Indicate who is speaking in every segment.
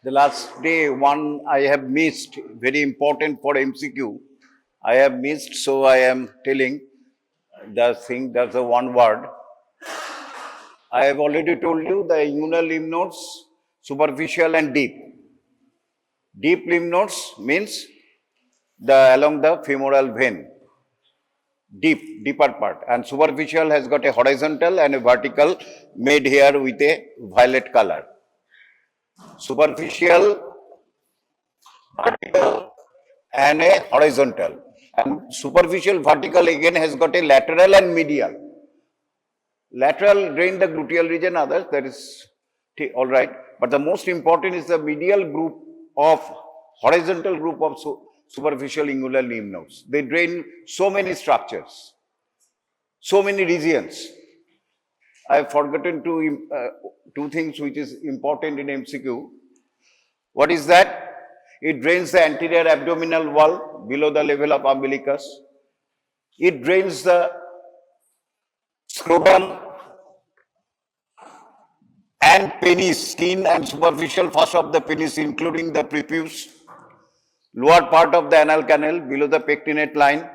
Speaker 1: The last day, one I have missed, very important for MCQ. I have missed, so I am telling the thing, that's the one word. I have already told you the inguinal lymph nodes, superficial and deep. Deep lymph nodes means along the femoral vein, deeper part, and superficial has got a horizontal and a vertical made here with a violet color. Superficial, vertical, and a horizontal. And superficial vertical again has got a lateral and medial. Lateral drain the gluteal region, others, that is all right. But the most important is the medial group of horizontal group of superficial inguinal lymph nodes. They drain so many structures, so many regions. I have forgotten two things which is important in MCQ. What is that? It drains the anterior abdominal wall below the level of umbilicus. It drains the scrotum and penis, skin and superficial fascia of the penis, including the prepuce, lower part of the anal canal below the pectinate line.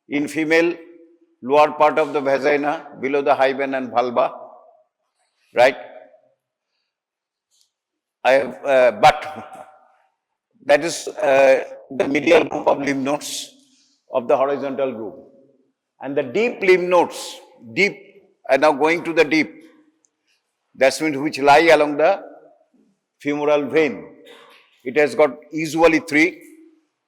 Speaker 1: In female, lower part of the vagina below the hymen and vulva, right? But that is the medial group of lymph nodes of the horizontal group. And the deep lymph nodes, deep, and now going to the deep, that means which lie along the femoral vein. It has got usually three.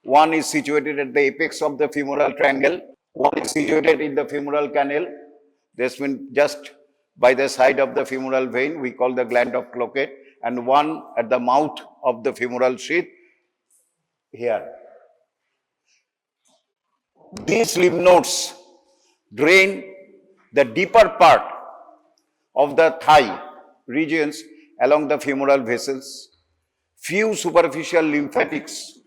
Speaker 1: One is situated at the apex of the femoral triangle. One is situated in the femoral canal. This means just by the side of the femoral vein, we call the gland of Cloquet, and one at the mouth of the femoral sheath here. These lymph nodes drain the deeper part of the thigh regions along the femoral vessels. Few superficial lymphatics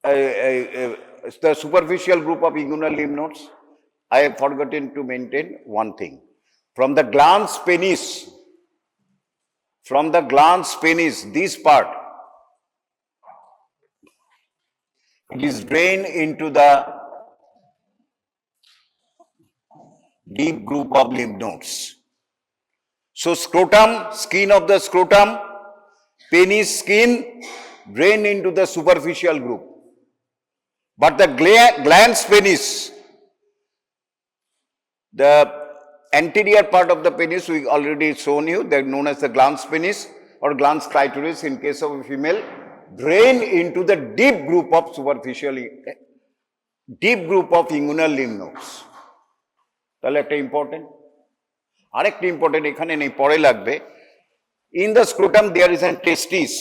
Speaker 1: the superficial group of inguinal lymph nodes. I have forgotten to maintain one thing. From the glans penis, this part, it is drained into the deep group of lymph nodes. So scrotum, skin of the scrotum, penis skin drain into the superficial group. But the glans penis, the anterior part of the penis, we already shown you, they are known as the glans penis or glans clitoris in case of a female, drain into the deep group of inguinal lymph nodes. তাহলে একটা important, আরেকটা important এখানে নেই, পরে লাগবে। In the scrotum there is an testis.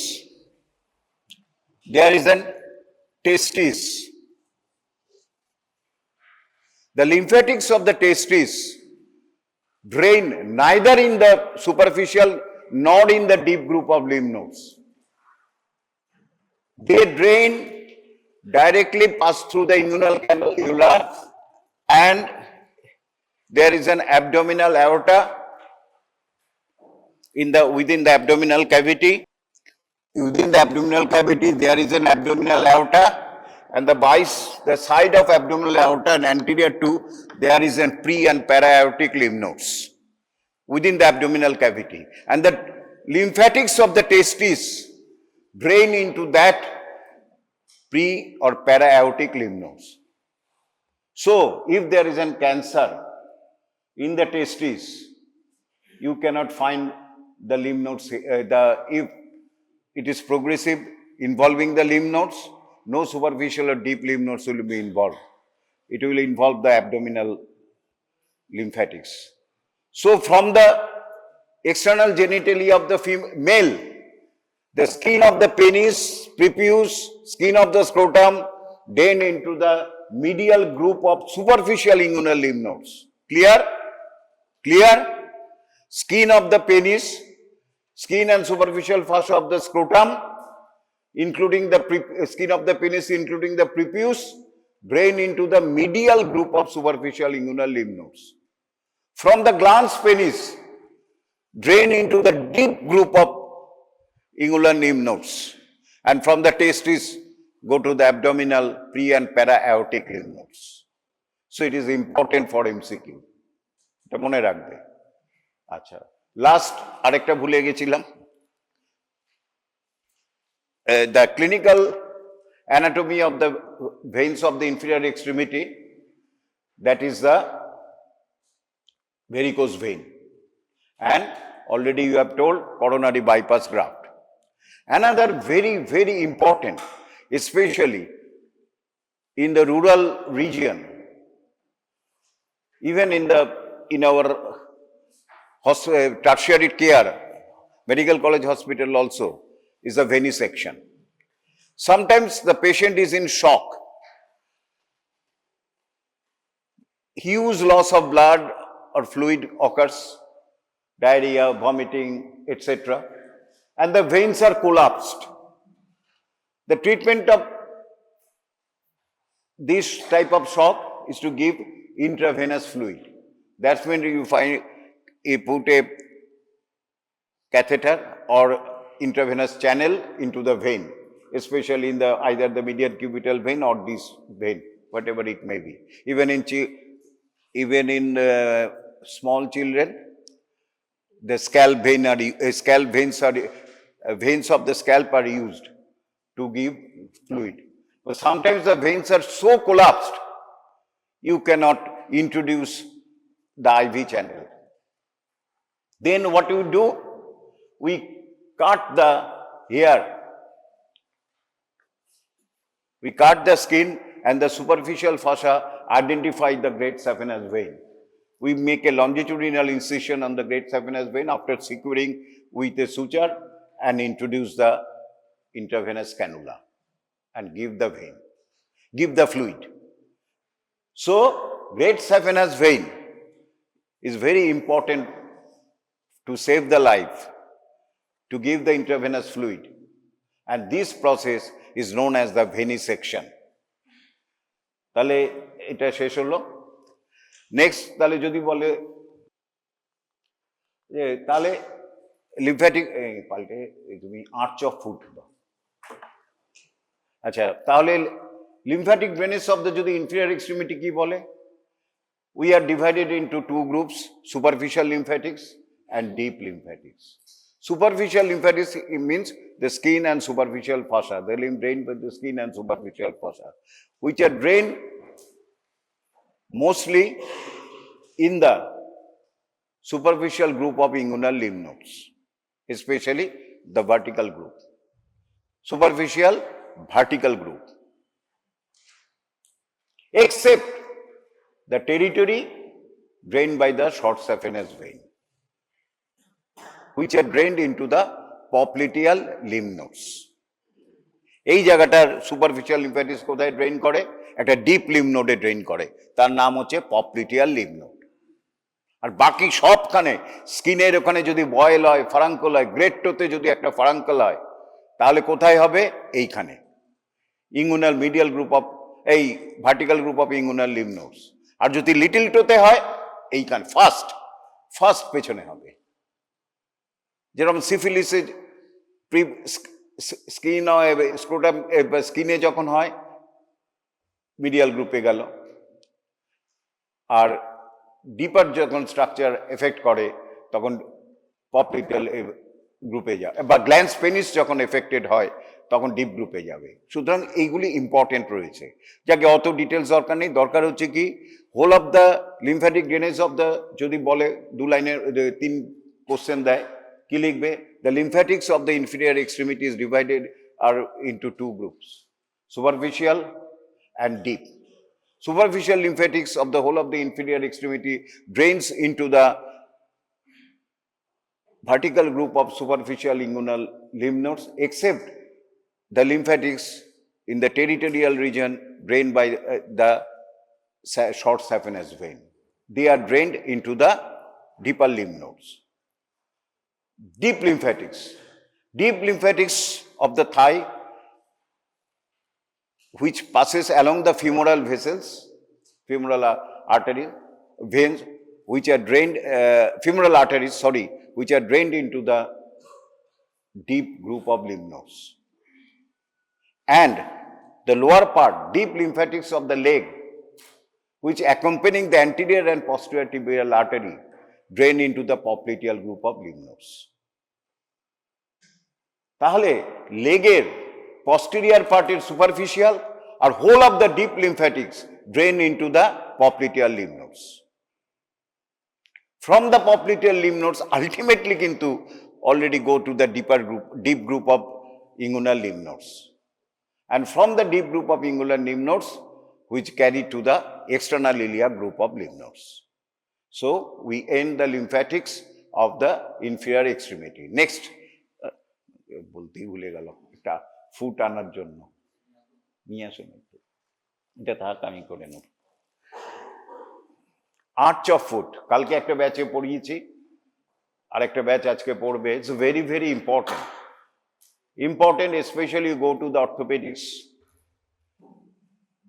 Speaker 1: The lymphatics of the testis drain neither in the superficial nor in the deep group of lymph nodes. They drain directly, pass through the inguinal canal, and there is an abdominal aorta within the abdominal cavity. Within the abdominal cavity, there is an abdominal aorta, and the side of abdominal aorta and anterior to, there is a pre and para-aortic lymph nodes within the abdominal cavity. And the lymphatics of the testis drain into that pre or para-aortic lymph nodes. So, if there is a cancer in the testis, you cannot find the lymph nodes, if it is progressive involving the lymph nodes, no superficial or deep lymph nodes will be involved. It will involve the abdominal lymphatics. So from the external genitalia of the male, the skin of the penis, prepuce, skin of the scrotum, drain into the medial group of superficial inguinal lymph nodes. Clear? Clear? Skin of the penis, skin and superficial fascia of the scrotum, including the skin of the penis, including the prepuce, drain into the medial group of superficial inguinal lymph nodes. From the glans penis, drain into the deep group of inguinal lymph nodes, and from the testes go to the abdominal pre and para aortic lymph nodes. So it is important for MCQ. এটা মনে রাখবে। আচ্ছা, last আরেকটা ভুলে গেছিলাম, the clinical anatomy of the veins of the inferior extremity, that is the varicose vein, and already you have told coronary bypass graft. Another very important, especially in the rural region, even in our tertiary care, medical college hospital also, is a venesection. Sometimes the patient is in shock, huge loss of blood or fluid occurs, diarrhea, vomiting, etc., and the veins are collapsed. The treatment of this type of shock is to give intravenous fluid. That's when you put a catheter or intravenous channel into the vein, especially in either the median cubital vein or this vein, whatever it may be. Even in small children, the scalp veins of the scalp are used to give fluid. But sometimes the veins are so collapsed, you cannot introduce the IV channel. Then what you do? We cut the hair, we cut the skin, and the superficial fossa identify the great saphenous vein. We make a longitudinal incision on the great saphenous vein after securing with a suture and introduce the intravenous cannula and give the vein, give the fluid. So, great saphenous vein is very important to save the life, to give the intravenous fluid, and this process is known as the venesection. তাহলে এটা শেষ হলো। Next তাহলে যদি বলে যে তাহলে lymphatic পাল্টে তুমি আর্চ অফ ফুট, আচ্ছা তাহলে লিম্ফ্যাটিক ড্রেনেজ অফ দ্য যদি ইনফিরিয়র এক্সট্রিমিটি কি বলে? We are divided into two groups, superficial lymphatics and deep lymphatics. Superficial lymphatics means the skin and superficial fossa, the lymph drained by the skin and superficial fossa, which are drained mostly in the superficial group of inguinal lymph nodes, especially the vertical group. Superficial vertical group. Except the territory drained by the short saphenous vein, which are drained into the popliteal lymph nodes. এই জায়গাটার superficial লিম্ফ্যাটিক্স কোথায় drain করে? একটা deep lymph নোডে drain করে, তার নাম হচ্ছে পপলিটিয়াল লিম্ফ নোড। আর বাকি সবখানে স্কিনের ওখানে যদি বয়েল হয়, ফারাঙ্কল হয়, গ্রেট টোতে যদি একটা ফারাঙ্কল হয়, তাহলে কোথায় হবে? এইখানে ইঙ্গুনাল মিডিয়াল গ্রুপ অফ এই vertical group of inguinal lymph nodes. আর যদি লিটল টোতে হয় এইখানে ফার্স্ট পেছনে হবে। যেরকম সিফিলিসে স্কিন স্ক্রোটাম স্কিনে যখন হয় মিডিয়াল গ্রুপে গেল, আর ডিপার যখন স্ট্রাকচার এফেক্ট করে তখন পপলিটাল গ্রুপে যাবে, বা গ্ল্যান্স পেনিস যখন এফেক্টেড হয় তখন ডিপ গ্রুপে যাবে। সুতরাং এইগুলি ইম্পর্টেন্ট রয়েছে, যাকে অত ডিটেলস দরকার নেই। দরকার হচ্ছে কি whole of the lymphatic drainage of the, যদি বলে 2 লাইনের 3 কোশ্চেন দেয়, কি লিখবে? The lymphatics of the inferior extremity is divided আর into 2 groups, superficial and deep. Superficial lymphatics of the whole of the inferior extremity drains into the vertical group of superficial inguinal lymph nodes, except the lymphatics in the territorial region drained by the short saphenous vein. They are drained into the deeper lymph nodes. Deep lymphatics of the thigh, which passes along the femoral vessels, femoral artery, veins, which are drained, femoral arteries, sorry, which are drained into the deep group of lymph nodes. And the lower part, deep lymphatics of the leg, which accompanying the anterior and posterior tibial artery, drain into the popliteal group of lymph nodes. তাহলে লেগের posterior part is superficial or whole of the deep lymphatics drain into the popliteal lymph nodes. From the popliteal lymph nodes ultimately kintu already go to the deep group of inguinal lymph nodes. And from the deep group of inguinal lymph nodes which carry to the external iliac group of lymph nodes. So we end the lymphatics of the inferior extremity. Next, বলতেই ভুলে গেল একটা foot আনার জন্য নিয়ে আসুন একটু, এটা থাক আমি করে নেব। আর্চ অফ ফুট কালকে একটা ব্যাচে পড়িয়েছি, আর একটা ব্যাচ আজকে পড়বে। It's very very important, especially you go to the orthopedics,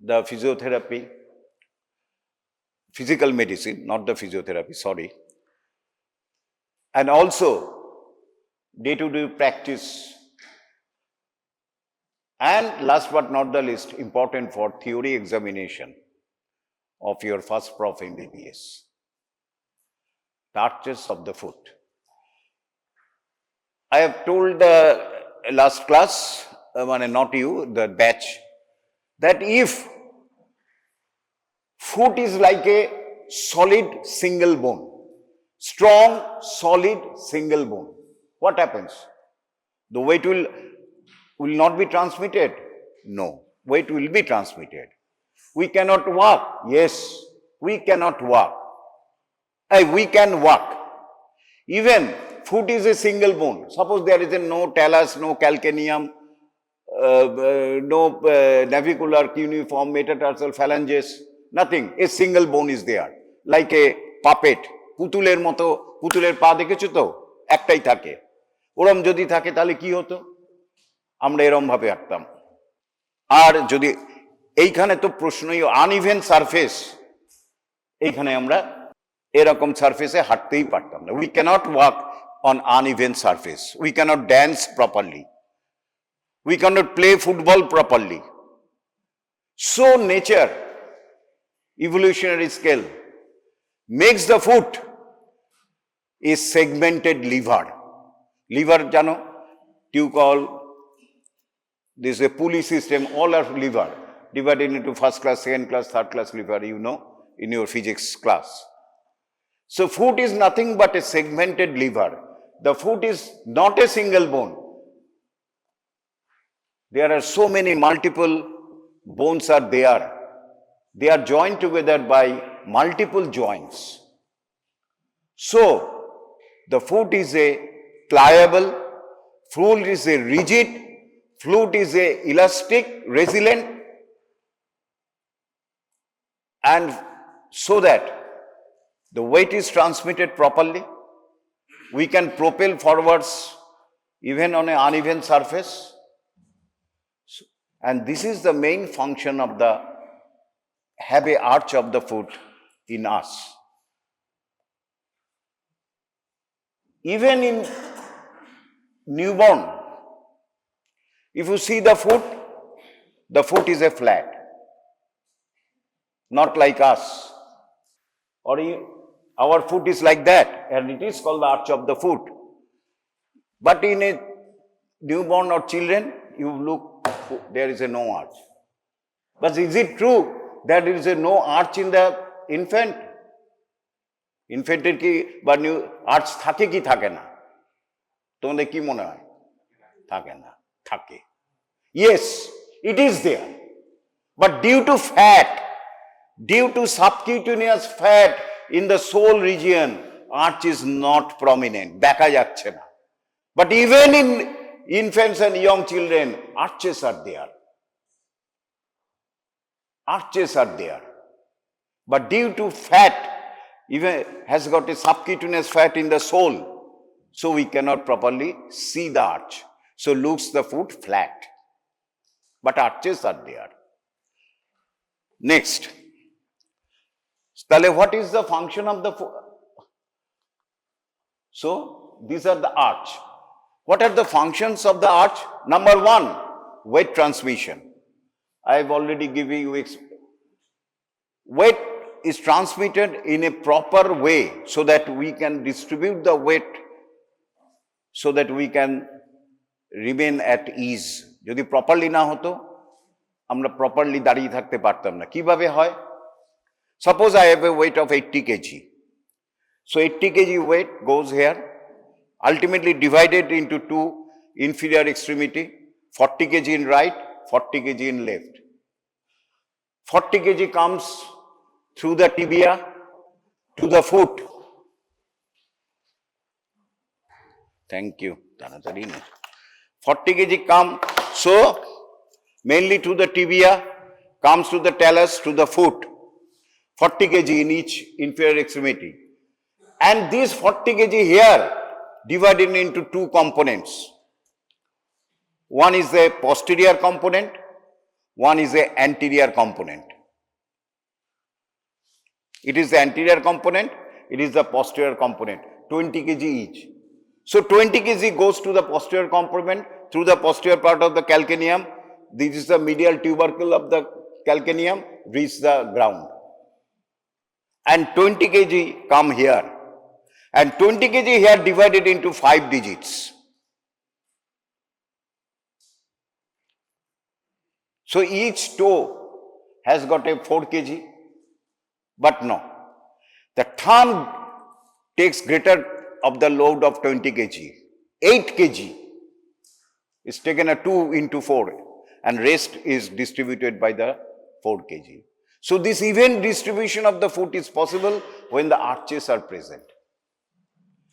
Speaker 1: the physiotherapy, physical medicine, not the physiotherapy, sorry, and also day-to-day practice, and last but not the least, important for theory examination of your first prof MBBS, the arches of the foot. I have told the last class, not you, the batch, that if foot is like a solid single bone, strong solid single bone, what happens? The weight will not be transmitted? No, weight will be transmitted. We cannot walk. Yes, we cannot walk. We can walk. Even foot is a single bone. Suppose there is no talus, no calcaneum, no navicular, cuneiform, metatarsal phalanges, nothing. A single bone is there, like a puppet. পুতুলের মতো, পুতুলের পা দেখেছো তো, একটাই থাকে। ওরম যদি থাকে তাহলে কি হতো? আমরা এরম ভাবে আঁকতাম। আর যদি এইখানে তো প্রশ্নই আনইভেন সারফেস, এইখানে আমরা এরকম সারফেসে হাঁটতেই পারতাম না। We cannot walk on uneven surface, we cannot dance properly, we cannot play football properly. So nature, evolutionary scale, makes the foot a segmented liver. Liver jano, tucol, this is a pulley system, all are liver, divided into first class, second class, third class liver, you know, in your physics class. So foot is nothing but a segmented liver. The foot is not a single bone. There are so many multiple bones are there. They are joined together by multiple joints. So the foot is a pliable, foot is a rigid, foot is a elastic, resilient, and so that the weight is transmitted properly. We can propel forwards even on an uneven surface. And this is the main function of the have a arch of the foot in us. Even in newborn, if you see the foot is a flat, not like us. Or our foot is like that, and it is called the arch of the foot. But in a newborn or children, you look, there is a no arch. But is it true that there is a no arch in the infant? ইনফেন্টের কি বা new arch থাকে কি থাকে না? তোমাদের কি মনে হয়? থাকে না, থাকে। Yes, it is there. But due to fat, due to subcutaneous fat in the sole region, arch is not prominent, দেখা যাচ্ছে না। But even in infants and young children, arches are there. Arches are there. But due to fat, even has got a subcutaneous fat in the sole, so we cannot properly see the arch. So looks the foot flat. But arches are there. Next. What is the function of the So these are the arch. What are the functions of the arch? Number one, weight transmission. I have already given you. Weight is transmitted in a proper way so that we can distribute the weight so that we can remain at ease. যদি properly না হতো আমরা properly দাঁড়িয়ে থাকতে পারতাম না। কিভাবে হয়? Suppose I have a weight of 80 kg. So 80 kg weight goes here, ultimately divided into two inferior extremity, 40 kg in right, 40 kg in left. 40 kg comes through the tibia to the foot. Thank you. 40 kg come, so mainly to the tibia, comes to the talus, to the foot. 40 kg in each inferior extremity. And this 40 kg here divided into two components. One is the posterior component, one is the anterior component. It is the anterior component, it is the posterior component, 20 kg each. So 20 kg goes to the posterior component through the posterior part of the calcaneum. This is the medial tubercle of the calcaneum, reach the ground. And 20 kg come here. And 20 kg here divided into 5 digits. So each toe has got a 4 kg, but no. The thumb takes greater of the load of 20 kg. 8 kg is taken a 2 into 4 and rest is distributed by the 4 kg. So this even distribution of the foot is possible when the arches are present.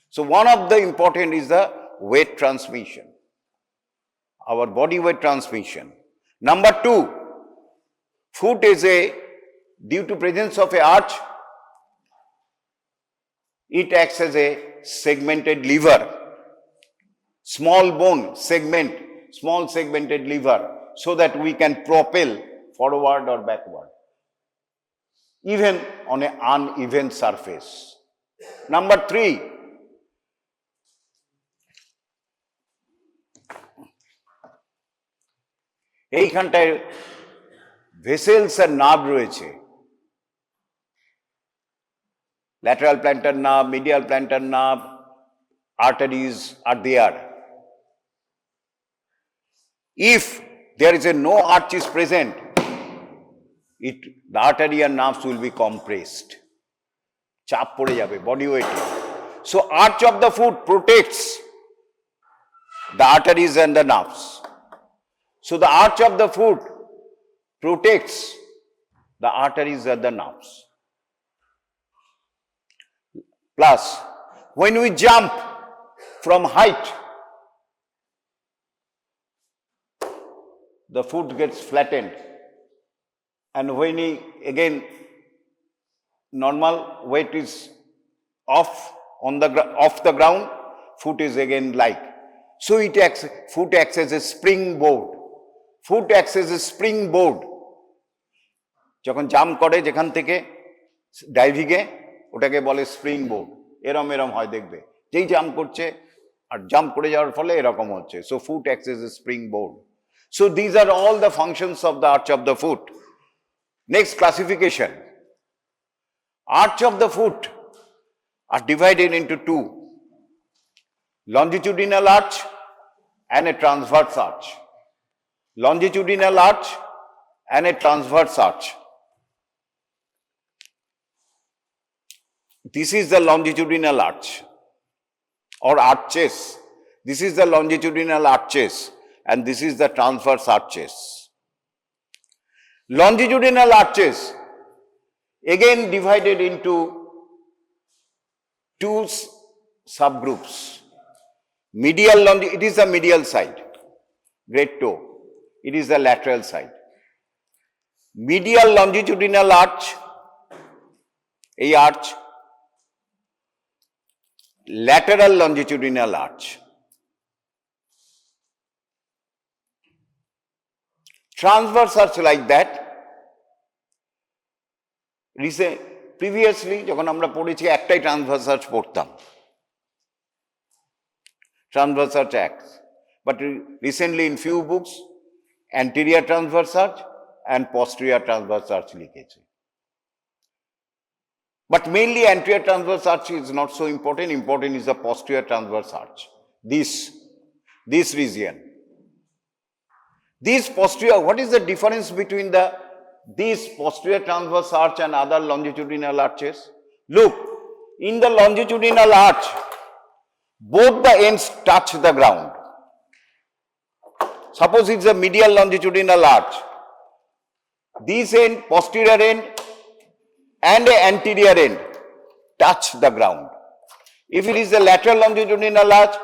Speaker 1: So one of the important is the weight transmission, our body weight transmission. Number two, foot is due to presence of a arch, it acts as a segmented lever, small bone segment, small segmented lever, so that we can propel forward or backward, even on an uneven surface. Number three, এইখানটায় vessels আর nerve রয়েছে, lateral plantar nerve, medial plantar nerve, arteries are there. If there is no arch is present, the artery and nerves will be compressed. চাপ পড়ে যাবে body weight. So arch of the foot protects the arteries and the nerves. So the arch of the foot protects the arteries and the nerves. Plus, when we jump from height, the foot gets flattened. And when we, again, normal weight is off the ground, foot is again light. So foot acts as a springboard. Foot acts as a springboard. যখন jump করে যেখান থেকে ডাইভিংয়ে ওটাকে বলে spring board. এরম এরম হয় দেখবে, যেই জাম্প করছে আর জাম্প করে যাওয়ার ফলে এরকম হচ্ছে। So foot acts as a spring board. So these are all the functions of the arch of the foot. Next classification, arch of the foot are divided into two, longitudinal arch and a transverse arch. Longitudinal arch and a transverse arch. This is the longitudinal arch or arches. This is the longitudinal arches and this is the transverse arches. Longitudinal arches again divided into two subgroups. Medial it is the medial side, great toe. It is the lateral side. Medial longitudinal arch, a arch. Lateral longitudinal arch. Transverse arch like that. Previously যখন আমরা পড়েছি একটাই transverse arch পড়তাম, transverse arch acts. But recently in few books, anterior transverse arch and posterior transverse arch লিখেছে. But mainly anterior transverse arch is not so important. Important is the posterior transverse arch. This region. This posterior, what is the difference between this posterior transverse arch and other longitudinal arches? Look, in the longitudinal arch, both the ends touch the ground. Suppose it's a medial longitudinal arch. This end, posterior end, and the anterior end touch the ground. If it is a lateral longitudinal arch,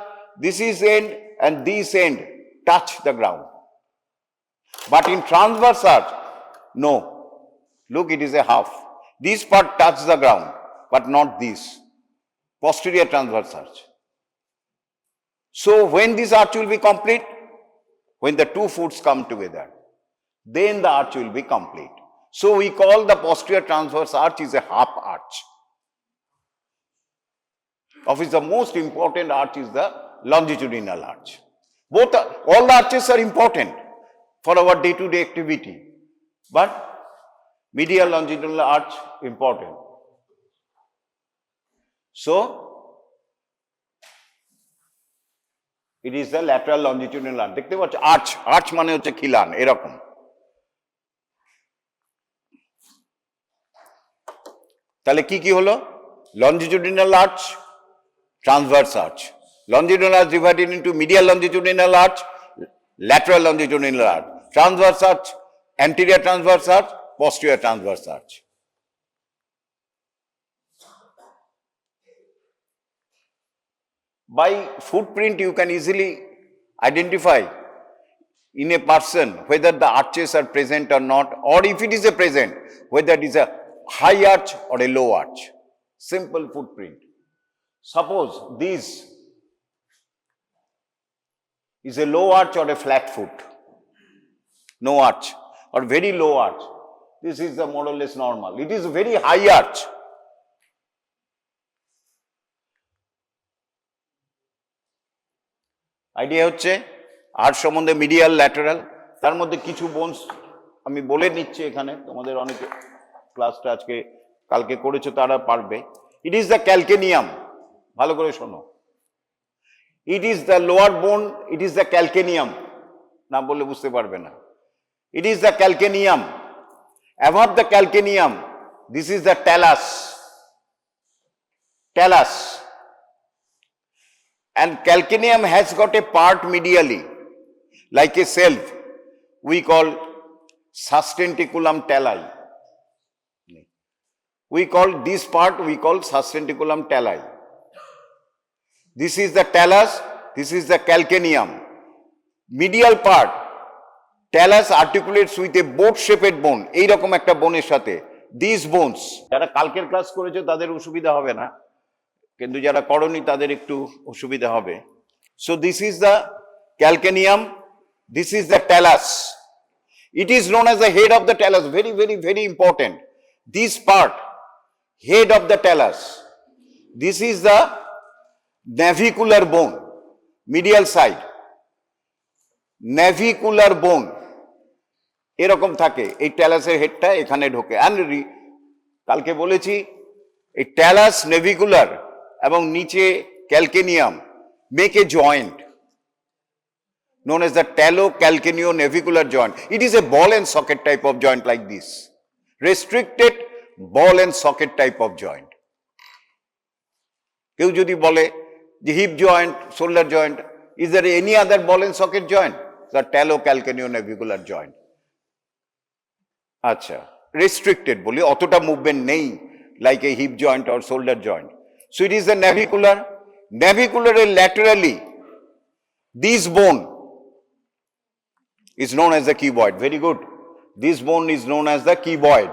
Speaker 1: this is end and this end touch the ground. But in transverse arch, no. Look, it is a half. This part touch the ground, but not this. Posterior transverse arch. So when this arch will be complete? When the two foots come together, then the arch will be complete. So we call the posterior transverse arch is a half arch. Of which the most important arch is the longitudinal arch. All the arches are important for our day-to-day activity, but medial longitudinal arch important. So it is the lateral longitudinal arch. দেখতে পাচ্ছ arch মানে হচ্ছে খিলান এরকম। তাহলে কি হলো? Longitudinal arch, transverse arch. Longitudinal arch divided into medial longitudinal arch, lateral longitudinal arch. Transverse arch, anterior transverse arch, posterior transverse arch. By footprint, you can easily identify in a person whether the arches are present or not, or if it is a present, whether it is a high arch or a low arch. Simple footprint. Suppose this is a low arch or a flat foot, no arch, or very low arch. This is the more or less normal. It is a very high arch. Idea হচ্ছে arch সম্বন্ধে medial lateral, তার মধ্যে কিছু bones আমি বলে নিচ্ছি এখানে, তোমাদের অনেকে ক্লাসটা আজকে কালকে করেছো তারা পারবে। ইট ইজ দ্য ক্যালকেনিয়াম, ভালো করে শোনো। ইট ইজ দ্য লোয়ার বোন, ইট ইজ দ্য ক্যালকেনিয়াম, না বললে বুঝতে পারবে না। ইট is the calcaneum. অ্যাভাব the calcaneum, this is the talus. Talus. And calcaneum has got a part medially, like a self, we call sustentaculum talli. We call this part, we call sustentaculum talli. This is the talus, this is the calcaneum. Medial part, talus articulates with a boat-shaped bone, এই রকম একটা বোনের সাথে। These bones, যারা কালকের class করেছে তাদের অসুবিধা হবে না, কিন্তু যারা করনি তাদের একটু অসুবিধা হবে। So this is the calcaneum, this is the talus. It is known as the head of the talus, very very very important. This part, head of the talus, this is the navicular bone, medial side. navicular bone এরকম থাকে, এই ট্যালাসের হেডটা এখানে ঢোকে। And কালকে বলেছি এই talus, navicular এবং নিচে calcaneum make a joint known as the talocalcaneo-navicular joint. It is a ball and socket type of joint like this. Restricted ball and socket type of joint. কেউ যদি বলে যে hip joint, shoulder joint, is there any other ball and socket joint? The talocalcaneo-navicular joint. আচ্ছা, restricted বলি, অতটা movement নেই like a hip joint or shoulder joint. So it is the navicular. Navicular laterally, this bone is known as the cuboid. Very good. This bone is known as the cuboid.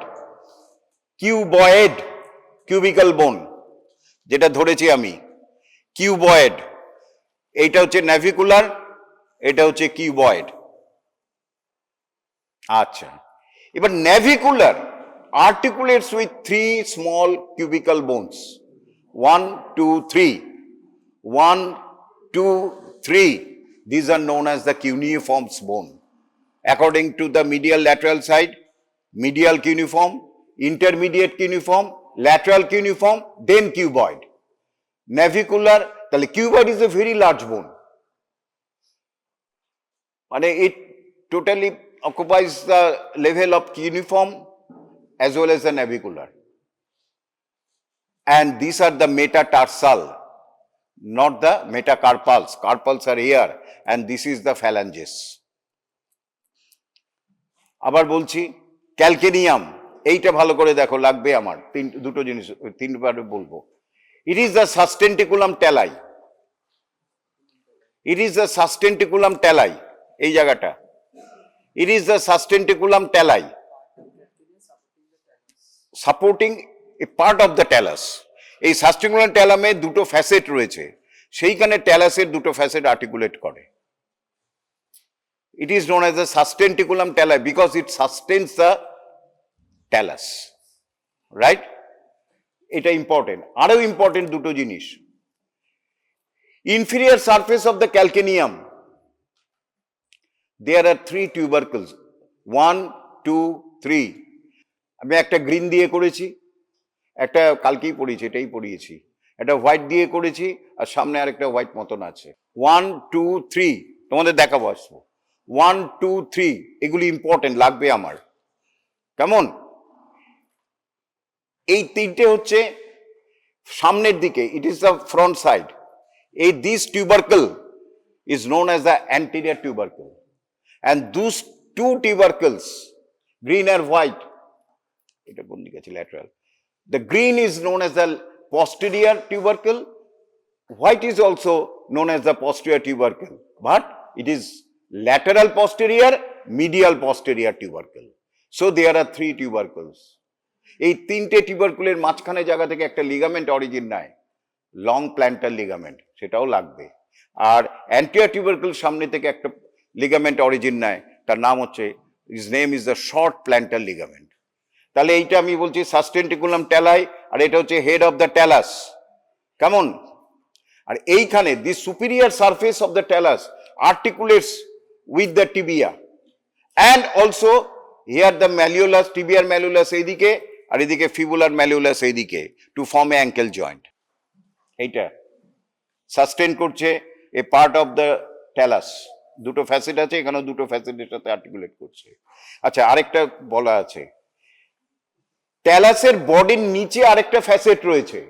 Speaker 1: Cuboid, cubical bone, যেটা ধরেছি আমি, cuboid. এইটা হচ্ছে navicular, এটা হচ্ছে cuboid. আচ্ছা, এবার navicular articulates with three small cubical bones. 1, 2, 3. 1, 2, 3, these are known as the cuneiform bone. According to the medial lateral side, medial cuneiform, intermediate cuneiform, lateral cuneiform, then cuboid. Navicular, the cuboid is a very large bone. And it totally occupies the level of cuneiform as well as the navicular. And these are the metatarsal, not the metacarpals. Carpals are here, and this is the phalanges. আবার বলছি calcaneum, এইটা ভালো করে দেখো, লাগবে আমার দুটো জিনিস, তিনবার বলবো। It is the sustentaculum tali, it is the sustentaculum tali, এই জায়গাটা, it is the sustentaculum tali supporting a part of the talus. এই সাস্টেন্টিকুলাম ট্যালামে দুটো ফ্যাসেট রয়েছে, সেইখানে ট্যালাসের দুটো ফ্যাসেট আর্টিকুলেট করে। It is known as the sustentaculum talli because it sustains the talus, right? এটা ইম্পর্টেন্ট। আরো ইম্পর্টেন্ট দুটো জিনিস, inferior surface of the calcaneum, there are 3 tubercles, 1, 2, 3. আমি একটা গ্রিন দিয়ে করেছি, একটা কালকেই পড়িয়েছি, এটাই পড়িয়েছি, একটা হোয়াইট দিয়ে করেছি, আর সামনে আরেকটা হোয়াইট মতন আছে। 1, 2, 3 তোমাদের দেখাবো, আসবো। 1, 2, 3 এগুলি ইম্পর্টেন্ট, লাগবে আমার, কেমন? এই তিনটে হচ্ছে সামনের দিকে, it is the front side. এই this tubercle is known as the anterior tubercle, and those 2 tubercles, green আর হোয়াইট, এটা কোন দিকে আছে? Lateral. The green is known as the posterior tubercle, white is also known as the posterior tubercle, but it is lateral posterior, medial posterior tubercle. So there are 3 tubercles. এই তিনটে টিউবারকুলের মাঝখানে জায়গা থেকে একটা লিগামেন্ট অরিজিন নেয়, long planter ligament, সেটাও লাগবে। আর anterior টিউবারকুল সামনে থেকে একটা লিগামেন্ট অরিজিন নেয়, তার নাম হচ্ছে, his name is the short planter ligament. তাহলে এইটা আমি বলছি সাস্টেন্টিকুলাম ট্যালাই, আর এটা হচ্ছে হেড অফ দ্য ট্যালাস, কেমন? আর এইখানে the superior surface of the talus articulates with the tibia and also here the malleolus, tibial malleolus এইদিকে, আর এদিকে ফিবুলার malleolus এইদিকে, to form a ankle joint. এইটা সাস্টেন করছে এ পার্ট অফ দ্য ট্যালাস, দুটো facet আছে, এখানেও দুটো ফ্যাসেটের সাথে আর্টিকুলেট করছে। আচ্ছা, আরেকটা বলা আছে, ট্যালাসের বডির নিচে আরেকটা ফ্যাসেট রয়েছে,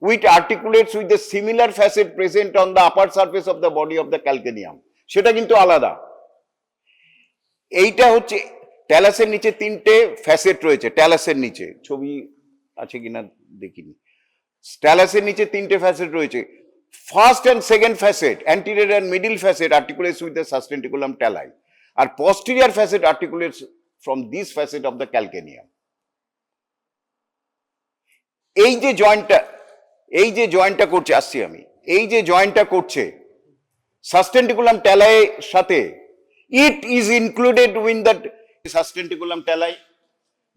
Speaker 1: which articulates with the similar facet present on the upper surface of the body of the calcaneum, সেটা কিন্তু আলাদা। এইটা হচ্ছে ট্যালাসের নিচে 3টে ফ্যাসেট রয়েছে, ট্যালাসের নিচে, ছবি আছে কিনা দেখিনি, ট্যালাসের নিচে 3টে ফ্যাসেট রয়েছে। First and second facet, anterior and middle facet articulates with the sustentaculum talli, আর posterior facet articulates from this facet of the calcaneum. এই যে জয়েন্টটা করছে, আসছি আমি, এই যে জয়েন্টটা করছে সাস্টেন্টিকুলাম ট্যালাই সাথে, it is included within the sustentaculum tali,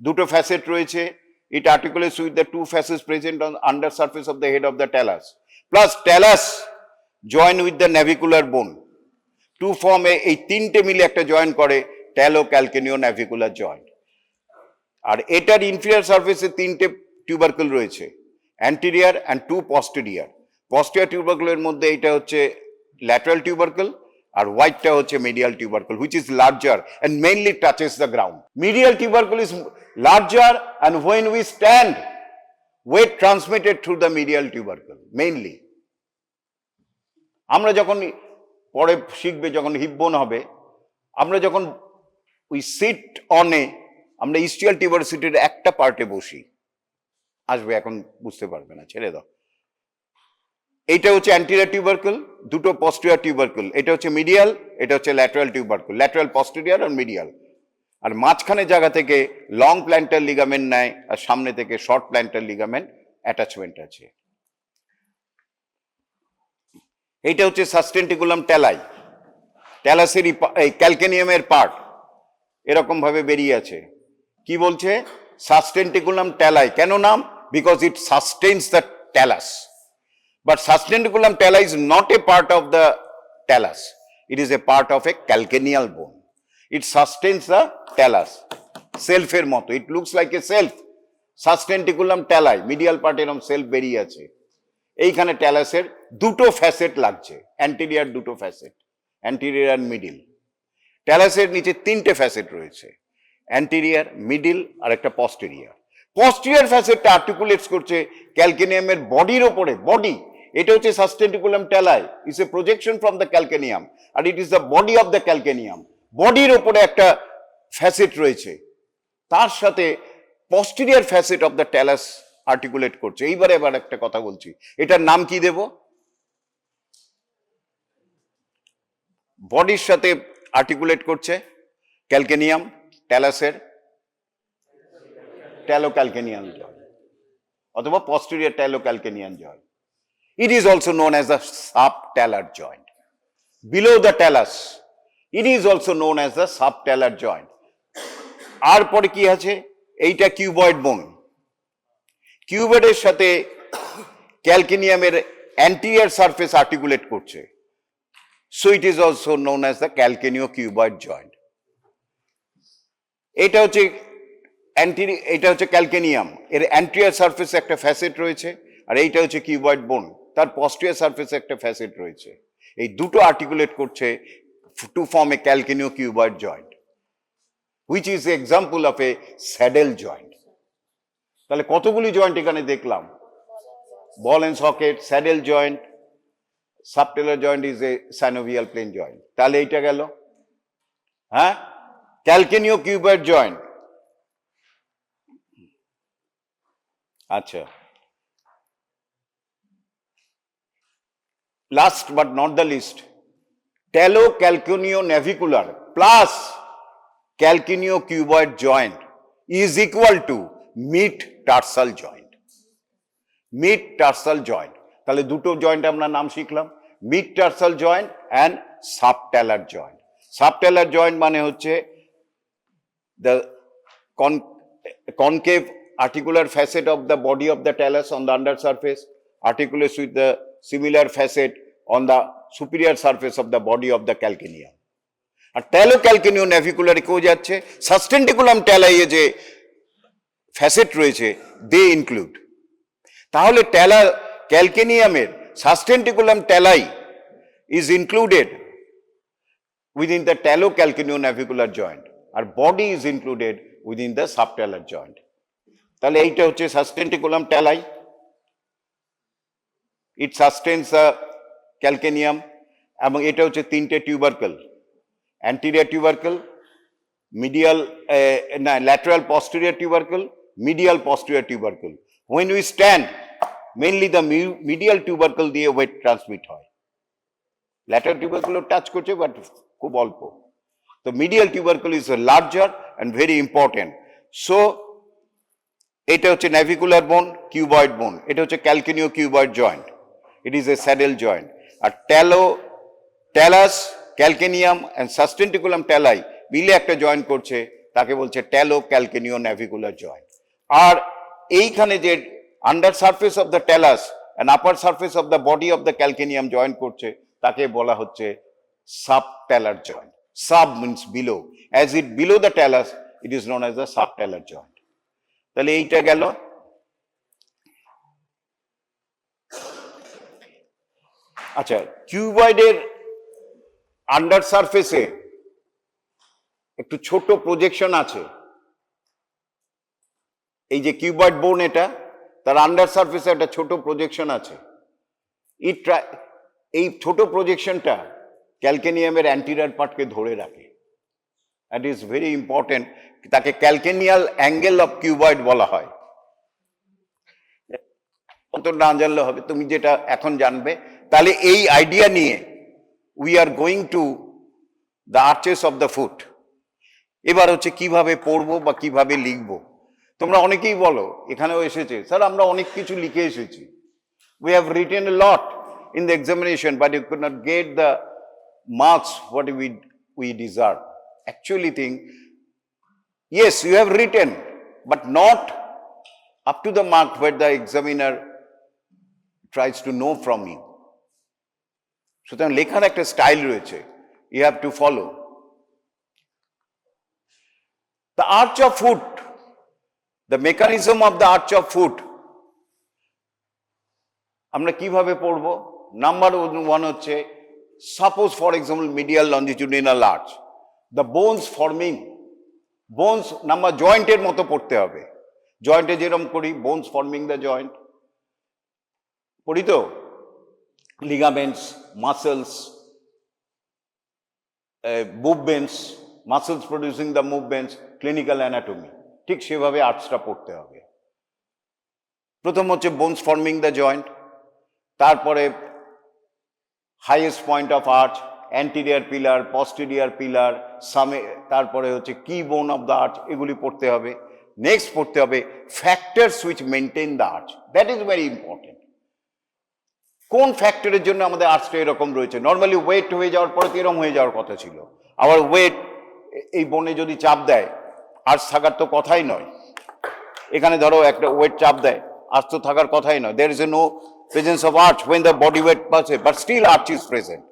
Speaker 1: দুটো ফ্যাসেট রয়েছে, it articulates with the 2 facets present on under surface of the head of the talus, plus talus join with the navicular bone to form এই 3টে মিলে একটা join করে tallow ক্যালকেনিও ন্যাভিকুলার joint. আর এটার inferior সারফেসে 3টে টিউবারকল রয়েছে, অ্যান্টিরিয়র অ্যান্ড 2 posterior. posterior টিউবারকুলের মধ্যে এটা হচ্ছে ল্যাটারাল টিউবারকল, আর হোয়াইটটা হচ্ছে medial tubercle, which is larger and mainly touches the ground. Medial tubercle is larger and when we stand, weight transmitted through the medial tubercle mainly. আমরা যখন পরে শিখবে, যখন হিপ বোন হবে, আমরা যখন উই সিট অনে, আমরা ইস্টিয়াল টিউবারসিটির একটা পার্টে বসি, আসবে, এখন বুঝতে পারবে না, ছেড়ে দাও। এইটা হচ্ছে অ্যান্টিরিয়র টিউবারকল, দুটো পস্টেরিয়র টিউবারকল, এটা হচ্ছে মিডিয়াল, এটা হচ্ছে ল্যাটারাল টিউবারকল, ল্যাটারাল পস্টেরিয়র আর মিডিয়াল। আর মাঝখানে জায়গা থেকে লং প্ল্যান্টার লিগামেন্ট নেয়, আর সামনে থেকে শর্ট প্ল্যান্টার লিগামেন্ট অ্যাটাচমেন্ট আছে। এইটা হচ্ছে সাস্টেন্টিকুলাম ট্যালাই, ট্যালাসের ক্যালকেনিয়ামের পার্ট এরকম ভাবে বেরিয়ে আছে। কি বলছে? সাস্টেন্টিকুলাম ট্যালাই। কেন নাম? Because it sustains the talus, but sustentaculum talli is not a part of the talus. It is a part of a calcaneal bone. It sustains the talus. Self-এর মতো. It looks like a self. Sustentaculum talli, medial part এরকম self বেরিয়ে আছে। এইখানে ট্যালাসের দুটো facet লাগছে, anterior দুটো facet, anterior আর middle. ট্যালাসের নিচে তিনটে ফ্যাসেট রয়েছে, অ্যান্টেরিয়র, মিডিল আর একটা পস্টেরিয়র। পস্টেরিয়র ফ্যাসেটটা আর্টিকুলেটস করছে ক্যালকেনিয়ামের বডির ওপরে, বডি। এটা হচ্ছে sustentaculum tali, is a projection from the calcaneum, আর it is the body of the calcaneum. বডির ওপরে একটা ফ্যাসেট রয়েছে, তার সাথে posterior facet of the talus articulate করছে। এইবারে এবার একটা কথা বলছি, এটার নাম কি দেব? বডির সাথে আর্টিকুলেট করছে ক্যালকেনিয়াম, ট্যালাসের ট্যালোক্যালকেনিয়ান জয়েন্ট অথবা posterior talocalcanean joint. It is also known as the subtalar joint. Below the talus, it is also known as the subtalar joint. আর পরে কি আছে? এইটা কিউবয়েড বোন। কিউবয়েডের সাথে ক্যালকেনিয়ামের অ্যান্টিরিয়র সারফেস আর্টিকুলেট করছে। So it is also known as the calcaneo-cuboid joint. এটা হচ্ছে calcaneum, এর অ্যান্টিরিয়র সারফেসে একটা ফ্যাসেট রয়েছে, আর এইটা হচ্ছে কিউবয়েড বোন, তার পস্টেরিয়র সারফেসে একটা ফ্যাসেট রয়েছে। এই দুটো আর্টিকুলেট করছে to form a calcaneocuboid joint, which is example of a saddle joint. তাহলে কতগুলি জয়েন্ট এখানে দেখলাম? Ball and socket, saddle joint, subtalar joint is a synovial plane joint. তাহলে এইটা গেল, হ্যাঁ, ক্যালকেনিও-কিউবয়েড জয়েন্ট। আচ্ছা, last but not the least, talocalcaneonavicular plus calcaneocuboid joint is equal to mid-tarsal joint. Mid-tarsal joint. তাহলে দুটো joint আমরা নাম শিখলাম, mid-tarsal joint and subtalar joint. Subtalar joint মানে হচ্ছে the concave articular facet of the body of the talus on the under surface articulates with the similar facet on the superior surface of the body of the calcaneum. R talocalcaneonavicular কেউ যাচ্ছে সাস্টেন্টিকুলাম ট্যালাই যে facet রয়েছে, they include. তাহলে ক্যালকেনিয়ামের sustentaculum tali is included within the talocalcaneonavicular joint, আর body is included within the subtalar joint. তাহলে এইটা হচ্ছে sustentaculum tali, it sustains the calcaneum, এবং এটা হচ্ছে তিনটে tubercle, anterior tubercle, medial lateral posterior tubercle, medial posterior tubercle. When we stand, mainly the medial tubercle দিয়ে weight transmit হয়। Lateral tubercle touch করছে বাট খুব অল্প। তো medial tubercle is larger and very important. So এটা হচ্ছে navicular bone, cuboid bone, এটা হচ্ছে calcaneocuboid joint, it is a saddle joint. আর talus, calcaneum and sustentaculum tali মিলে একটা জয়েন্ট করছে, তাকে বলছে talocalcaneonavicular জয়েন্ট। আর এইখানে যে under surface of the talus and upper surface of the body of the calcaneum joint করছে, তাকে বলা হচ্ছে subtalar joint. Sub means below, as it below the talus, it is known as the subtalar joint. তাহলে এইটা গেল। আচ্ছা, কিউবয়েডের under সারফেসে একটু ছোট প্রজেকশন আছে। এই যে কিউবয়েড বোন, এটা তার আন্ডার সারফেসে একটা ছোট প্রজেকশন আছে। এই ছোট প্রজেকশনটা ক্যালকেনিয়ামের অ্যান্টিরিয়র পার্টকে ধরে রাখে। দ্যাট ইজ ভেরি ইম্পর্টেন্ট, তাকে ক্যালকেনিয়াল অ্যাঙ্গেল অফ কিউবয়েড বলা হয়। অত না জানলে হবে, তুমি যেটা এখন জানবে। তাহলে এই আইডিয়া নিয়ে we are going to the arches of the foot. এবার হচ্ছে কিভাবে পড়বো বা কিভাবে লিখবো। তোমরা অনেকেই বলো, এখানেও এসেছে, স্যার আমরা অনেক কিছু লিখে এসেছি, we have written a lot in the examination but you could not get the marks what we deserve. Actually think, yes, you have written but not up to the mark where the examiner tries to know from you. সুতরাং লেখার একটা style রয়েছে, you have to follow. The arch of foot, the mechanism of the arch of foot আমরা কিভাবে পড়ব? Number one হচ্ছে, suppose for example medial longitudinal arch, the bones forming, bones number জয়েন্টের মতো পড়তে হবে। জয়েন্টে যেরকম করি, বোনস ফর্মিং দ্য জয়েন্ট পড়ি তো, ligaments, muscles, movements, muscles producing the movements, clinical anatomy, ঠিক সেভাবে আর্টসটা পড়তে হবে। প্রথম হচ্ছে বোনস ফর্মিং দ্য জয়েন্ট, তারপরে highest point of arch, anterior pillar, posterior pillar, সামে, তারপরে হচ্ছে কি বোন অফ দ্য আর্চ, এগুলি পড়তে হবে। নেক্সট পড়তে হবে factors which maintain the arch, that is very important. কোন ফ্যাক্টরের জন্য আমাদের আর্চটা এরকম রয়েছে? নর্মালি ওয়েট হয়ে যাওয়ার পরে তো এরকম হয়ে যাওয়ার কথা ছিল, আবার ওয়েট এই বোনে যদি চাপ দেয়, আর্চ থাকার তো কথাই নয়। এখানে ধরো একটা ওয়েট চাপ দেয়, আর্চ তো থাকার কথাই নয়। There is a no presence of arch when the body weight passes, but still arch is present.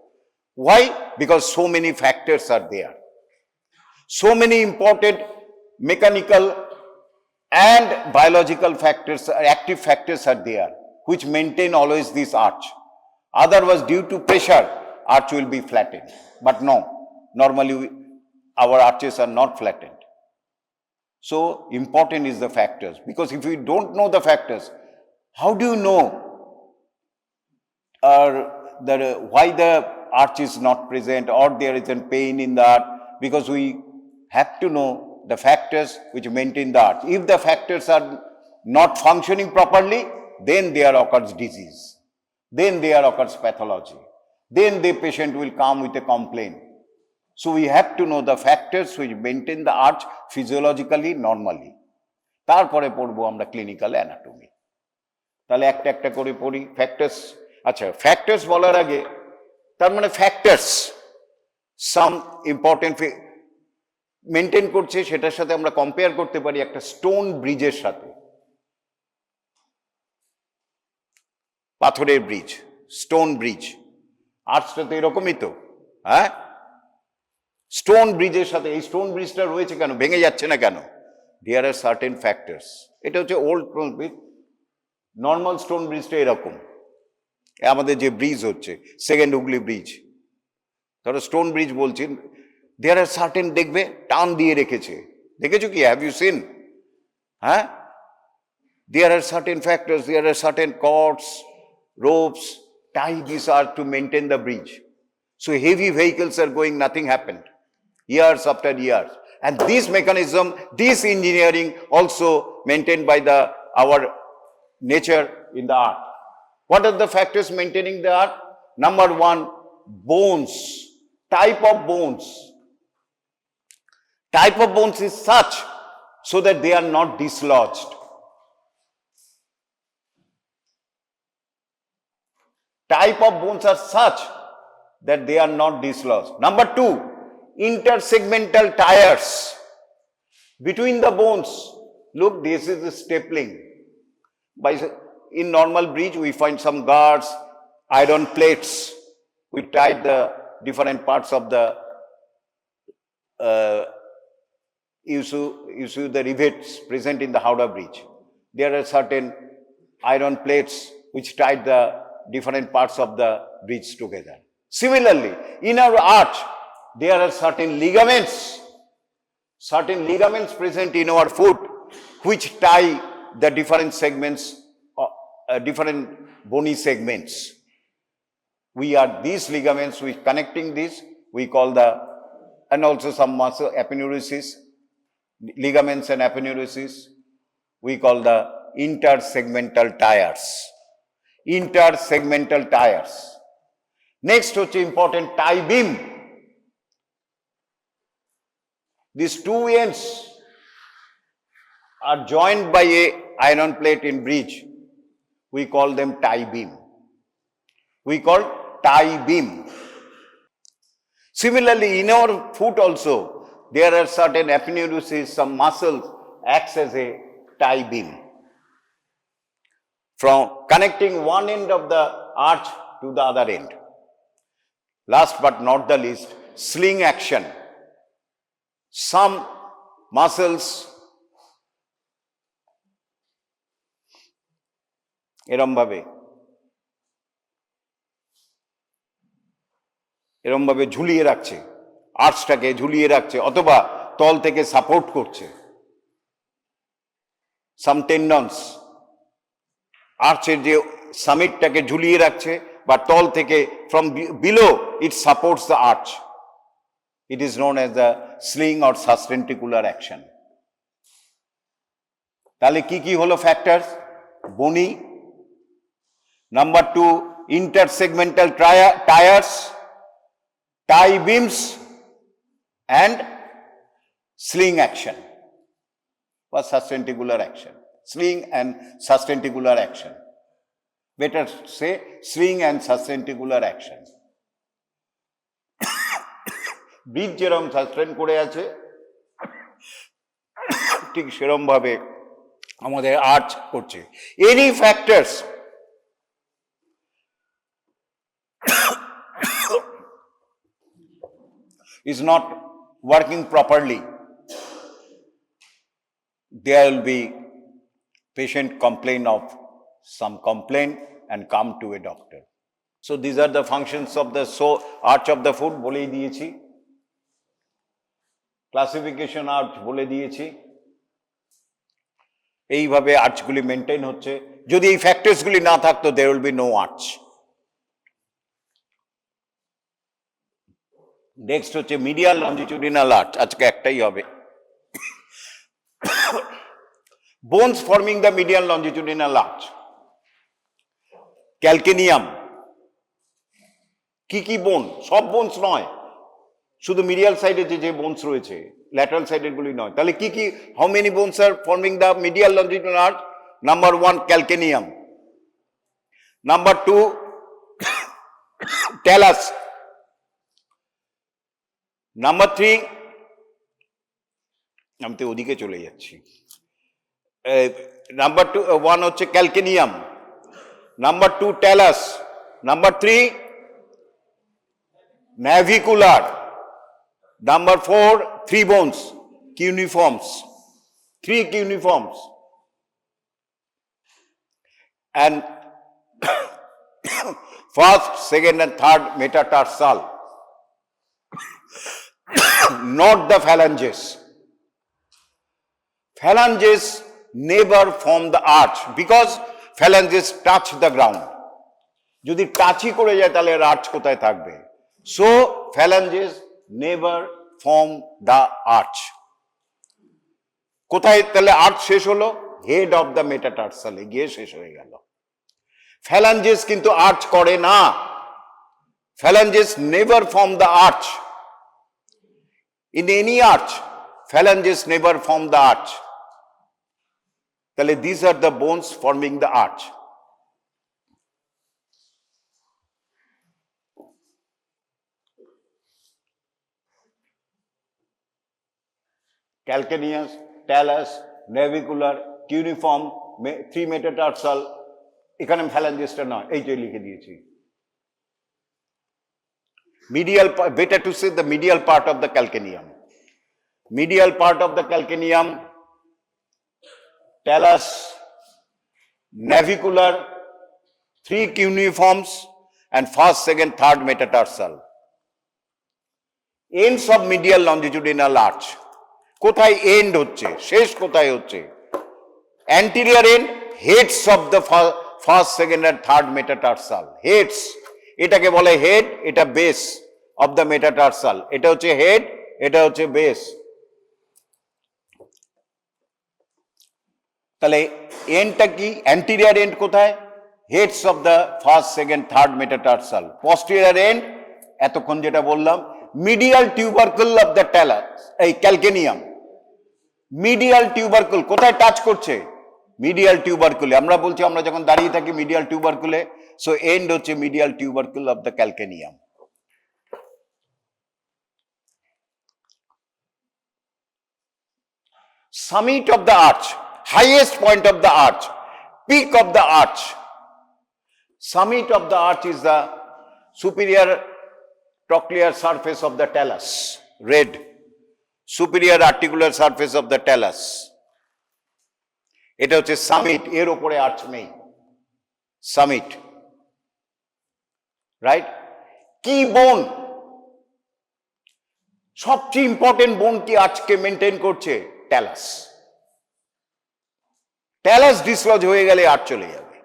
Speaker 1: Why? Because so many factors are there. So many important mechanical and biological factors, active factors are there, which maintain always this arch. Otherwise, due to pressure, arch will be flattened. But no, normally our arches are not flattened. So important is the factors, because if you don't know the factors, how do you know why the arch is not present or there is a pain in the arch? Because we have to know the factors which maintain the arch. If the factors are not functioning properly, then there occurs disease, then there occurs pathology, then the patient will come with a complaint. So we have to know the factors which maintain the arch physiologically, normally. তারপরে পড়বো আমরা clinical anatomy. তাহলে একটা একটা করে পড়ি factors. আচ্ছা, factors বলার আগে, তার মানে ফ্যাক্টরস সাম ইম্পর্টেন্ট মেনটেন করছে, সেটার সাথে আমরা কম্পেয়ার করতে পারি একটা স্টোন ব্রিজের সাথে। পাথরের ব্রিজ, স্টোন ব্রিজ, আর্চটা তো এরকমই তো, হ্যাঁ? স্টোন ব্রিজের সাথে এই স্টোন ব্রিজটা রয়েছে কেন, ভেঙে যাচ্ছে না কেন? দেয়ার আর সার্টেন ফ্যাক্টরস। এটা হচ্ছে ওল্ড ব্রিজ। নর্মাল স্টোন ব্রিজটা এরকম, আমাদের যে ব্রিজ হচ্ছে সেকেন্ড হুগলি ব্রিজ, ধরো স্টোন ব্রিজ বলছি, দেয়ার আর সার্টেন, দেখবে টান দিয়ে রেখেছে, দেখেছো কি? Have you seen? হ্যাঁ, there are certain factors, there are certain cords, ropes, tie these are to maintain the bridge. So heavy vehicles are going, nothing happened, years after years. And this mechanism, this engineering also maintained by our nature in the art. What are the factors maintaining the art? Number one, bones, type of bones. Type of bones is such so that they are not dislodged. Type of bones are such that they are not dislodged. Number two, intersegmental tires between the bones. Look, this is the stapling. In normal bridge, we find some guards, iron plates. We tie the different parts of the issue the rivets present in the Howrah Bridge. There are certain iron plates which tie the different parts of the bridge together. Similarly, in our arch, there are certain ligaments present in our foot which tie the different segments, different bony segments. We are these ligaments which connecting this, we call and also some muscle aponeurosis, ligaments and aponeurosis, we call the intersegmental tires. Intersegmental tires. Next হচ্ছে important, tie beam. These two ends are joined by a iron plate in bridge. We call them tie beam. We call tie beam. Similarly, in our foot also, there are certain aponeurosis, some muscles acts as a tie beam, from connecting one end of the arch to the other end. last but not the least, sling action. Some muscles এরম ভাবে ঝুলিয়ে রাখছে, আর্চটাকে ঝুলিয়ে রাখছে অথবা তল থেকে support করছে। সাম টেন্ডনস আর্চের যে সামিটটাকে ঝুলিয়ে রাখছে বা তল থেকে from below it supports the arch. It is known as the sling or sustentacular action. তাহলে কি কি হলো factors? Bony, number 2 intersegmental tires, tie beams and sling action or sustentacular action. Sling and sustentacular action. Better say sling and sustentacular action. Bridge যেরকম sustain করে আছে ঠিক সেরকম ভাবে আমাদের আর্চ করছে। Any factors is not working properly, there will be patient complain of some complaint and come to a doctor. So these are the functions of the arch of the foot বলেই দিয়েছি, classification arch বলে দিয়েছি। এইভাবে আর্চগুলি maintain হচ্ছে। যদি এই ফ্যাক্টরসগুলি না থাকতো there will be no arch. Next হচ্ছে মিডিয়াল লঞ্জিটিউডিনাল আর্চ, আজকে একটাই হবে। Bones forming the medial longitudinal arch, calcaneum. কি কি বোন? সব বোনস নয়, শুধু মিডিয়াল সাইডে যে বোনস রয়েছে, ল্যাটারাল সাইডের গুলি নয়। তাহলে কি কি, how many bones are forming the medial longitudinal arch? Number 1 calcaneum, number 2 talus, number 3 আমি তো ওদিকে চলে যাচ্ছি। নাম্বার 1 হচ্ছে calcaneum, number 2 talus, number 3 navicular, number 4 3 bones, cuneiforms, 3 cuneiforms, and first, second and third metatarsal, not the phalanges. Phalanges never form the arch because phalanges touch the ground. যদি টাচই করে যায় তাহলে আর্চ কোথায় থাকবে? So phalanges never form the arch. কোথায় তাহলে arch শেষ হলো? হেড অফ দ্য মেটাটার্সালে গিয়ে শেষ হয়ে গেল। phalanges কিন্তু আর্চ করে না। phalanges never form the arch. In any arch, phalanges never form the arch. তাহলে these are the bones forming the arch. Calcaneus, talus, navicular, cuneiform, 3 metatarsal, এখানে phalangesটা নয়, এইটাই লিখে দিয়েছি। Medial, better to say the medial part of the calcaneum. Medial part of the calcaneum, talus, navicular, 3 cuneiforms, and first, second, third metatarsal. Ends of medial longitudinal arch. কোথায় end হচ্ছে? শেষ কোথায় হচ্ছে? Anterior end, heads of the first, second and third metatarsal. Heads, এটাকে বলে head, এটা base of the metatarsal. এটা হচ্ছে হেড, এটা হচ্ছে বেস। তাহলে এন্ডটা কি? অ্যান্টিরিয়র এন্ড কোথায়? Heads of the first, second, third metatarsal. Posterior end, এতক্ষণ যেটা বললাম, medial tubercle of the talus, এই ক্যালকেনিয়াম। মিডিয়াল টিউবারকুল কোথায় টাচ করছে? মিডিয়াল টিউবারকুলে। আমরা বলছি আমরা যখন দাঁড়িয়ে থাকি মিডিয়াল টিউবারকুলে, সো এন্ড হচ্ছে medial tubercle of the calcaneum. summit of the arch, highest point of the arch, peak of the arch. Summit of the arch is the superior trochlear surface of the talus, red. Superior articular surface of the talus. এটা হচ্ছে summit, এর উপরে arch নেই, summit, right? কি বোন, সবচেয়ে important বোন কি আজকে মেনটেন করছে? ট্যালাস। ট্যালাস ডিসলজ হয়ে গেলে আর্চ চলে যাবে।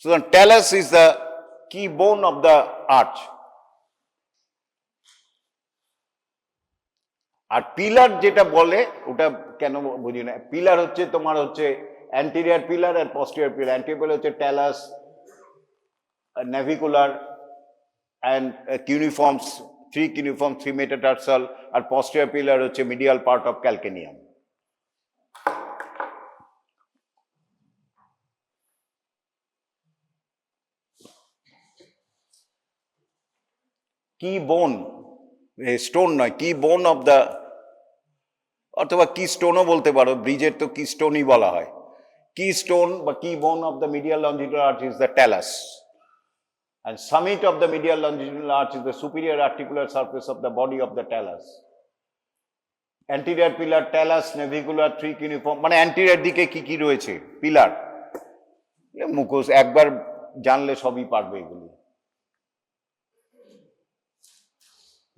Speaker 1: সুতরাং talus is the key bone of the arch. আর পিলার যেটা বলে ওটা কেন বুঝি না, পিলার হচ্ছে তোমার হচ্ছে অ্যান্টেরিয়র পিলার আর পস্টেরিয়র পিলার। অ্যান্টেরিয়র পিলার হচ্ছে talus, navicular and cuneiforms, 3 cuneiform, 3 metatarsal, আর posterior pillar হচ্ছে medial part of calcaneum. কি বোন, স্টোন নয়, কি বোন অফ দ্য, অথবা কি স্টোনও বলতে পারো, ব্রিজের তো কি স্টোনই বলা হয়। কি স্টোন বা কি bone of the medial longitudinal arch is the talus. And summit of the medial longitudinal arch is the superior articular surface of the body of the talus. Anterior pillar, talus, navicular, 3 cuneiform, মানে anterior দিকে কি কি রয়েছে pillar, মুখোশ একবার জানলে সবই পারবে এগুলি।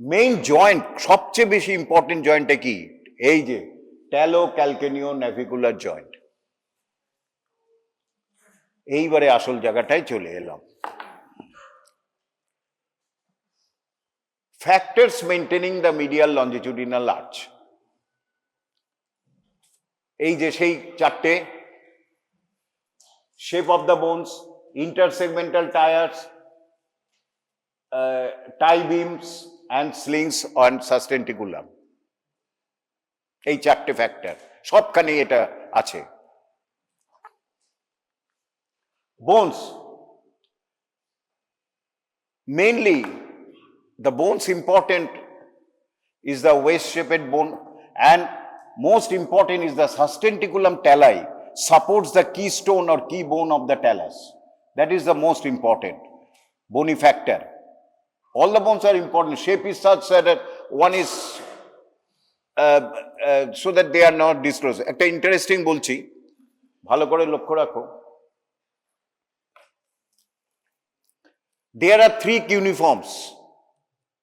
Speaker 1: মেইন জয়েন্ট, সবচেয়ে বেশি ইম্পর্টেন্ট জয়েন্টটা কি? এই যে ট্যালো ক্যালকেনিও নাভিকুলার জয়েন্ট। এইবারে আসল জায়গাটায় চলে এলাম। Factors maintaining the medial longitudinal arch. এই যে সেই চারটে, shape of the bones, intersegmental tires, tie beams and slings and sustentaculum, এই চারটে ফ্যাক্টর সবখানে এটা আছে। bones, mainly the bones important is the waist-shaped bone, and most important is the sustentaculum tali supports the keystone or key bone of the talus. That is the most important bony factor. All the bones are important. Shape is such that one is so that they are not disclosed. একটা interesting বলছি, ভালো করে লক্ষ্য রাখো। There are 3 cuneiforms.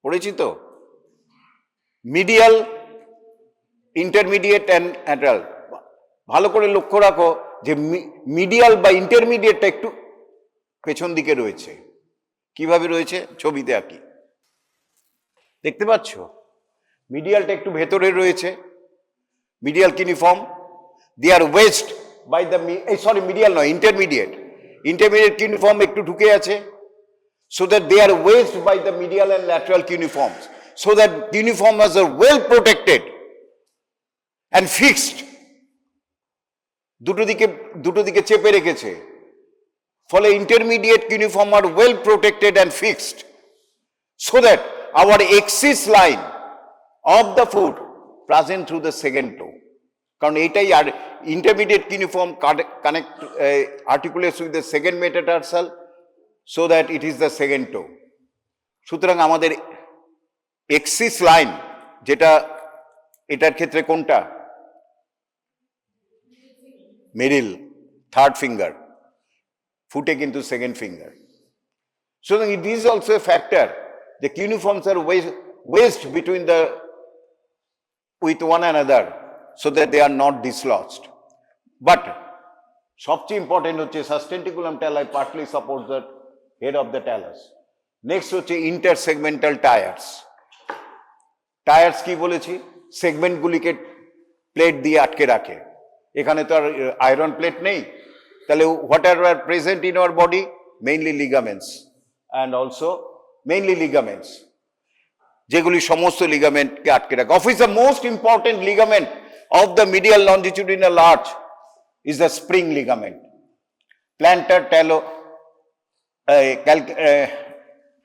Speaker 1: পড়েছি তো, medial, intermediate and lateral. ভালো করে লক্ষ্য রাখো যে মিডিয়াল বা ইন্টারমিডিয়েটটা একটু পেছন দিকে রয়েছে। কিভাবে রয়েছে? ছবিতে আঁকি, দেখতে পাচ্ছ? মিডিয়ালটা একটু ভেতরে রয়েছে, medial cuneiform. They are west by the, medial নয়, ইন্টারমিডিয়েট, ইন্টারমিডিয়েট কিউনিফর্ম একটু ঢুকে আছে, so that they are wedged by the medial and lateral cuneiforms, so that cuneiforms are well protected and fixed. দুটো দিকে চেপে রেখেছে, ফলে intermediate cuneiform are well protected and fixed, so that our axis line of the foot present through the second toe. কারণ এটাই, আর intermediate cuneiform connect articulates with the second metatarsal, so that it is the second toe. সুতরাং আমাদের axis line, যেটা এটার ক্ষেত্রে কোনটা? Middle, third finger, ফুটে কিন্তু সেকেন্ড ফিঙ্গার। সুতরাং it is also a factor, the cuneiforms are wedged between the with one another, so that they are not dislodged. But সবচেয়ে ইম্পর্টেন্ট হচ্ছে sustentaculum tali partly supports the head of the talus. Next হচ্ছে ইন্টারসেগমেন্টাল tyres. Tyres কি বলেছি? সেগমেন্টগুলিকে plate দিয়ে আটকে রাখে। এখানে তো আর আয়রন প্লেট নেই, তাহলে what are present in our body? Mainly ligaments and also mainly ligaments, যেগুলি সমস্ত লিগামেন্টকে আটকে রাখে। Of is the most important ligament of the medial longitudinal arch is the spring ligament, plantar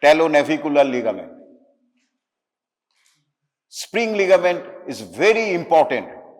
Speaker 1: talonavicular ligament. Spring ligament is very important